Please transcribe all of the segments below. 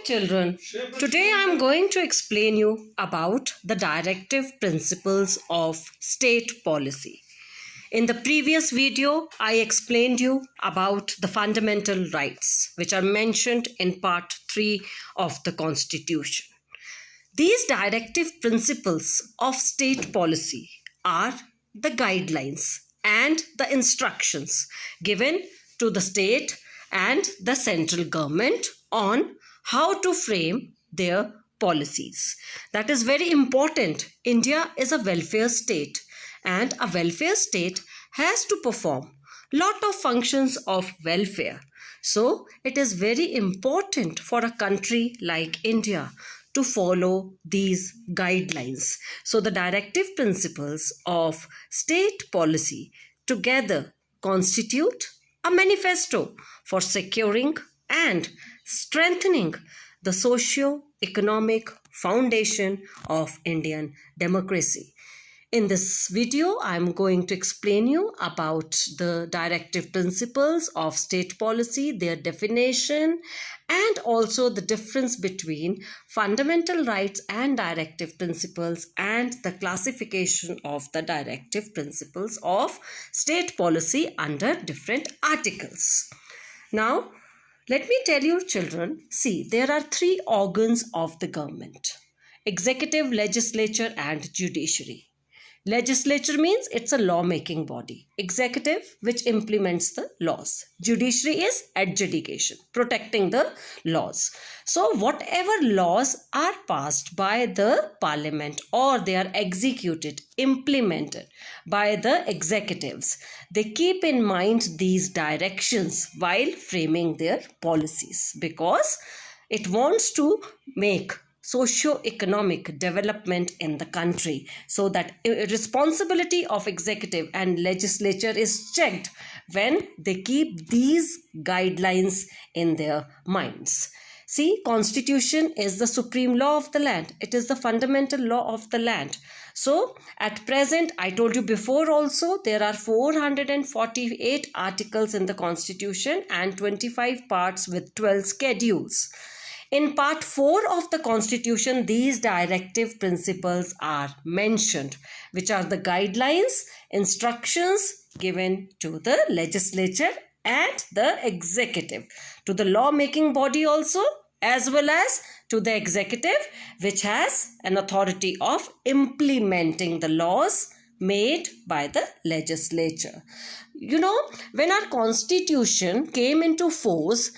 children, today I am going to explain you about the directive principles of state policy. In the previous video, I explained you about the fundamental rights which are mentioned in part 3 of the Constitution. These directive principles of state policy are the guidelines and the instructions given to the state and the central government on how to frame their policies. That is very important. India is a welfare state, and a welfare state has to perform lot of functions of welfare. So it is very important for a country like India to follow these guidelines. So the directive principles of state policy together constitute a manifesto for securing and strengthening the socio-economic foundation of Indian democracy. In this video, I am going to explain you about the directive principles of state policy, their definition, and also the difference between fundamental rights and directive principles and the classification of the directive principles of state policy under different articles. Now, let me tell you children, see, there are 3 organs of the government: executive, legislature, and judiciary. Legislature means it's a law-making body. Executive, which implements the laws. Judiciary is adjudication, protecting the laws. So whatever laws are passed by the parliament or they are executed, implemented by the executives, they keep in mind these directions while framing their policies, because it wants to make socio-economic development in the country, so that responsibility of executive and legislature is checked when they keep these guidelines in their minds. See, Constitution is the supreme law of the land. It is the fundamental law of the land. So at present, I told you before also, there are 448 articles in the Constitution and 25 parts with 12 schedules. In part 4 of the Constitution, these directive principles are mentioned, which are the guidelines, instructions given to the legislature and the executive, to the law-making body also, as well as to the executive, which has an authority of implementing the laws made by the legislature. You know, when our Constitution came into force,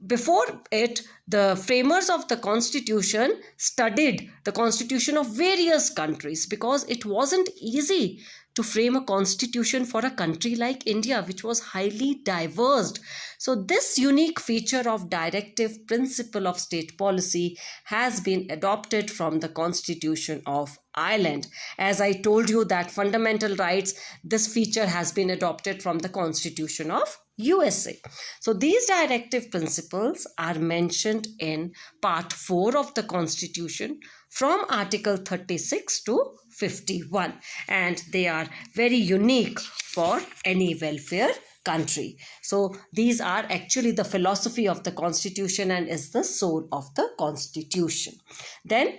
before it, the framers of the Constitution studied the Constitution of various countries, because it wasn't easy to frame a constitution for a country like India, which was highly diverse. So this unique feature of directive principle of state policy has been adopted from the Constitution of Ireland. As I told you that fundamental rights, this feature has been adopted from the Constitution of USA. So these directive principles are mentioned in part 4 of the Constitution from Article 36 to 51, and they are very unique for any welfare country. So these are actually the philosophy of the Constitution and is the soul of the Constitution. Then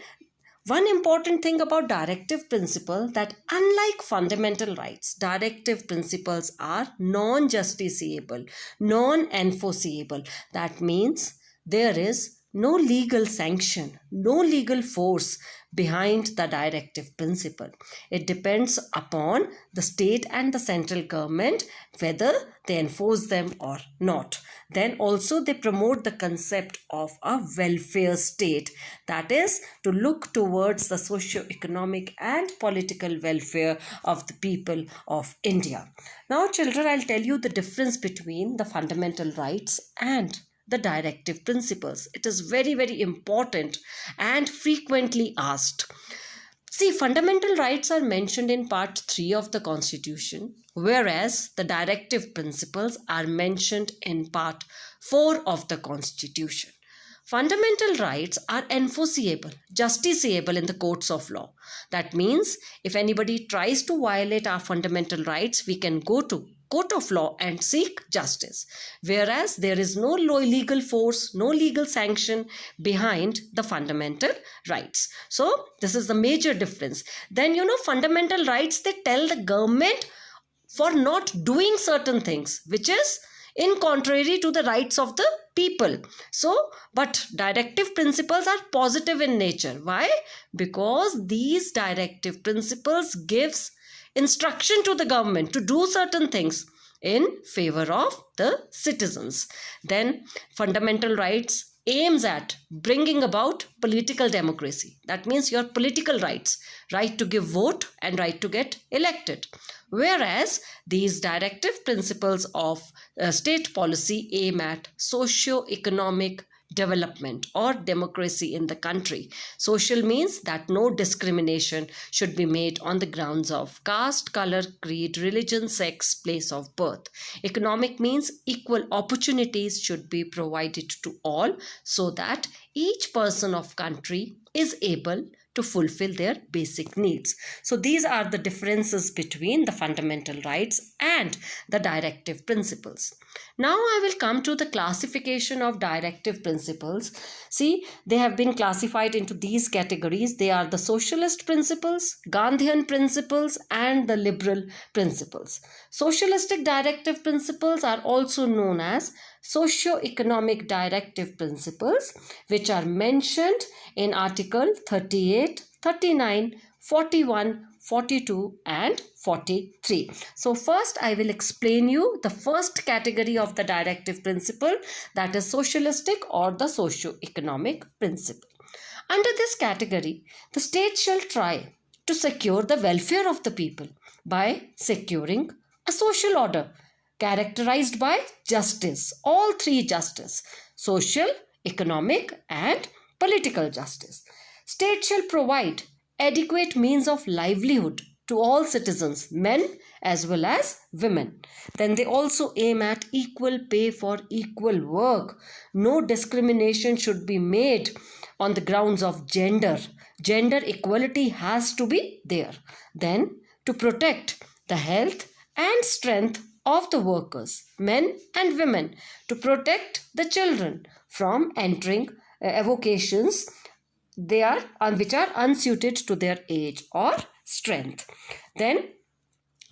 one important thing about directive principle, that unlike fundamental rights, directive principles are non-justiciable, non-enforceable. That means there is no legal sanction, no legal force behind the directive principle. It depends upon the state and the central government whether they enforce them or not. Then also they promote the concept of a welfare state, that is to look towards the socio-economic and political welfare of the people of India. Now children, I'll tell you the difference between the fundamental rights and the directive principles. It is very, very important and frequently asked. See, fundamental rights are mentioned in part 3 of the Constitution, whereas the directive principles are mentioned in part 4 of the Constitution. Fundamental rights are enforceable, justiciable in the courts of law. That means if anybody tries to violate our fundamental rights, we can go to court of law and seek justice. Whereas there is no legal force, no legal sanction behind the fundamental rights. So this is the major difference. Then, fundamental rights, they tell the government for not doing certain things, which is in contrary to the rights of the people. So, but directive principles are positive in nature. Why? Because these directive principles gives instruction to the government to do certain things in favor of the citizens. Then fundamental rights aims at bringing about political democracy. That means your political rights, right to give vote and right to get elected. Whereas these directive principles of state policy aim at socio-economic development or democracy in the country. Social means that no discrimination should be made on the grounds of caste, color, creed, religion, sex, place of birth. Economic means equal opportunities should be provided to all so that each person of country is able to fulfill their basic needs. So these are the differences between the fundamental rights and the directive principles. Now I will come to the classification of directive principles. See, they have been classified into these categories. They are the socialist principles, Gandhian principles, and the liberal principles. Socialistic directive principles are also known as socio-economic directive principles, which are mentioned in Article 38, 39, 41, 42 and 43. So first I will explain you the first category of the directive principle, that is socialistic or the socio-economic principle. Under this category, the state shall try to secure the welfare of the people by securing a social order characterized by justice, all three justice, social, economic and political justice. State shall provide adequate means of livelihood to all citizens, men as well as women. Then they also aim at equal pay for equal work. No discrimination should be made on the grounds of gender. Gender equality has to be there. Then to protect the health and strength of the workers, men and women, to protect the children from entering avocations which are unsuited to their age or strength. Then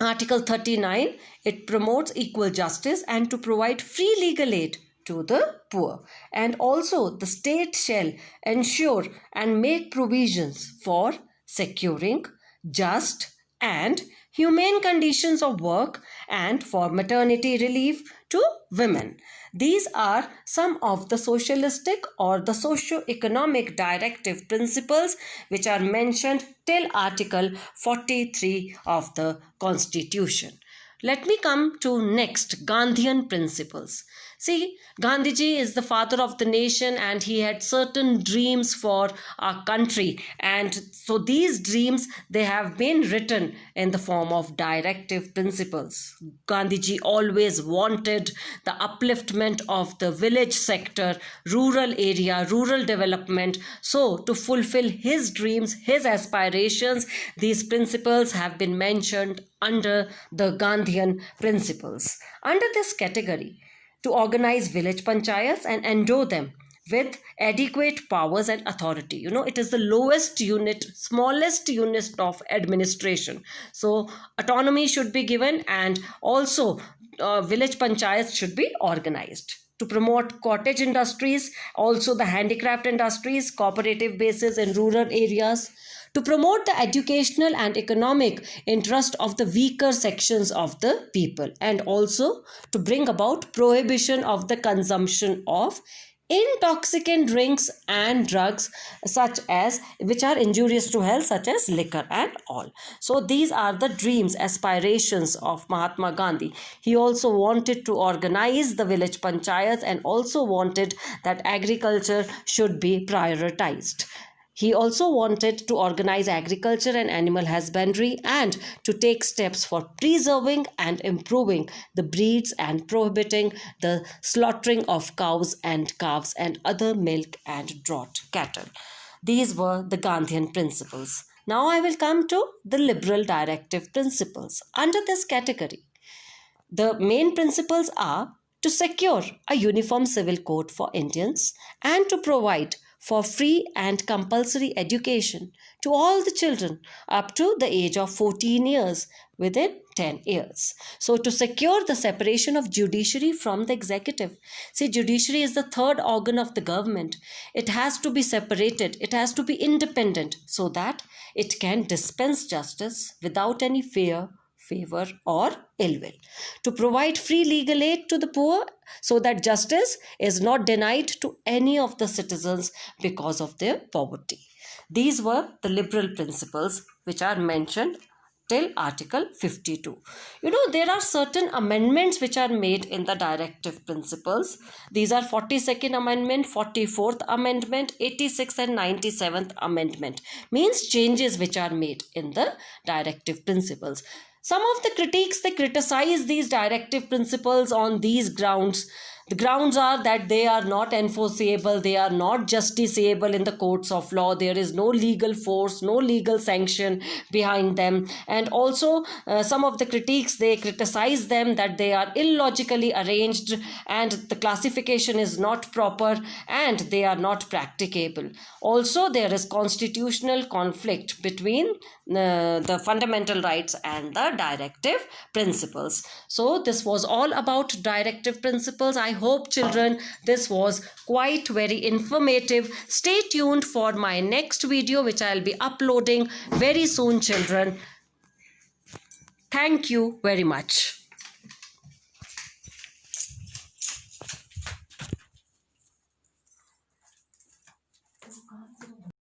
Article 39, it promotes equal justice and to provide free legal aid to the poor. And also the state shall ensure and make provisions for securing just and humane conditions of work and for maternity relief to women. These are some of the socialistic or the socio-economic directive principles which are mentioned till Article 43 of the Constitution. Let me come to next, Gandhian principles. See, Gandhiji is the father of the nation and he had certain dreams for our country. And so these dreams, they have been written in the form of directive principles. Gandhiji always wanted the upliftment of the village sector, rural area, rural development. So to fulfill his dreams, his aspirations, these principles have been mentioned under the Gandhian principles. Under this category, to organize village panchayats and endow them with adequate powers and authority. It is the lowest unit, smallest unit of administration. So autonomy should be given and also village panchayats should be organized. To promote cottage industries, also the handicraft industries, cooperative bases in rural areas. To promote the educational and economic interest of the weaker sections of the people, and also to bring about prohibition of the consumption of intoxicant drinks and drugs which are injurious to health, such as liquor and all. So these are the dreams, aspirations of Mahatma Gandhi. He also wanted to organize the village panchayats and also wanted that agriculture should be prioritized. He also wanted to organize agriculture and animal husbandry and to take steps for preserving and improving the breeds and prohibiting the slaughtering of cows and calves and other milk and draught cattle. These were the Gandhian principles. Now I will come to the liberal directive principles. Under this category, The main principles are to secure a uniform civil code for Indians and to provide for free and compulsory education to all the children up to the age of 14 years within 10 years. So to secure the separation of judiciary from the executive. See, judiciary is the third organ of the government. It has to be separated. It has to be independent so that it can dispense justice without any fear, favor or ill will. To provide free legal aid to the poor so that justice is not denied to any of the citizens because of their poverty. These were the liberal principles which are mentioned till Article 52. There are certain amendments which are made in the directive principles. These are 42nd Amendment, 44th Amendment, 86th and 97th Amendment. Means changes which are made in the directive principles. Some of the critics, they criticize these directive principles on these grounds. The grounds are that they are not enforceable, they are not justiciable in the courts of law, there is no legal force, no legal sanction behind them. And also some of the critics, they criticize them that they are illogically arranged and the classification is not proper and they are not practicable. Also, there is constitutional conflict between the fundamental rights and the directive principles. So this was all about directive principles. I hope, children, this was quite very informative. Stay tuned for my next video which I'll be uploading very soon, children. Thank you very much.